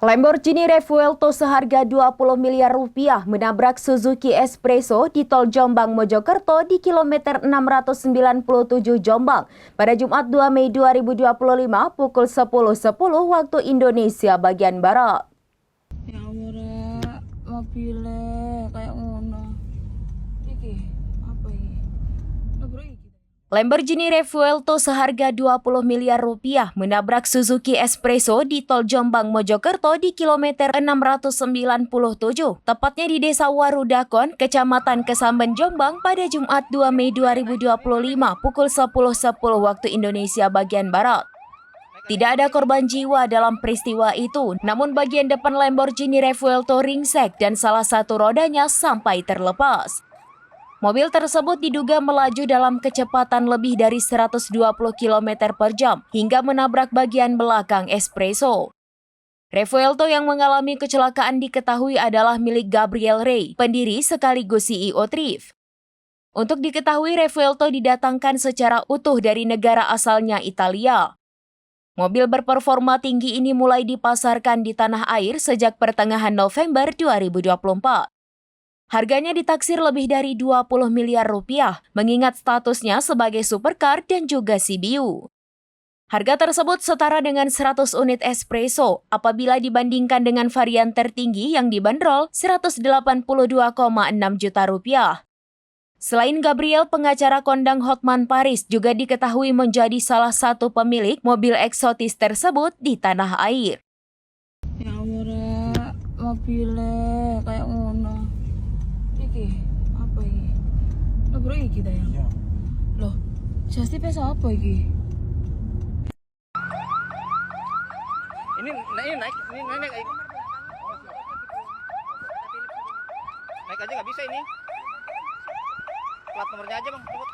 Lamborghini Revuelto seharga 20 miliar rupiah menabrak Suzuki Espresso di tol Jombang Mojokerto di kilometer 697 Jombang pada Jumat 2 Mei 2025 pukul 10.10 waktu Indonesia bagian Barat. Ya Allah, mobilnya kayak ngono. Iki apa iki? Lamborghini Revuelto seharga 20 miliar rupiah menabrak Suzuki Espresso di tol Jombang Mojokerto di kilometer 697, tepatnya di Desa Warudakon, Kecamatan Kesamben, Jombang pada Jumat 2 Mei 2025 pukul 10.10 waktu Indonesia bagian Barat. Tidak ada korban jiwa dalam peristiwa itu, namun bagian depan Lamborghini Revuelto ringsek dan salah satu rodanya sampai terlepas. Mobil tersebut diduga melaju dalam kecepatan lebih dari 120 km per jam hingga menabrak bagian belakang Espresso. Revuelto yang mengalami kecelakaan diketahui adalah milik Gabriel Rey, pendiri sekaligus CEO Thrift. Untuk diketahui, Revuelto didatangkan secara utuh dari negara asalnya Italia. Mobil berperforma tinggi ini mulai dipasarkan di tanah air sejak pertengahan November 2024. Harganya ditaksir lebih dari 20 miliar rupiah, mengingat statusnya sebagai supercar dan juga CBU. Harga tersebut setara dengan 100 unit Espresso apabila dibandingkan dengan varian tertinggi yang dibanderol 182,6 juta rupiah. Selain Gabriel, pengacara kondang Hotman Paris juga diketahui menjadi salah satu pemilik mobil eksotis tersebut di tanah air. Ya Allah, mobilnya kayak ngono. Iki apa iki? Lo bro iki ta ya? Loh, Justi pesa apa iki? Ini naik aja nggak bisa ini. Plat nomornya aja bang, cepet.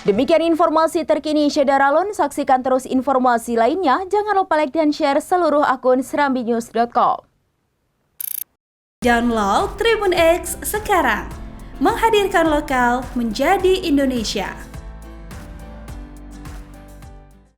Demikian informasi terkini Syedaralun, saksikan terus informasi lainnya. Jangan lupa like dan share seluruh akun serambinews.com. Download Tribun X sekarang, menghadirkan lokal menjadi Indonesia.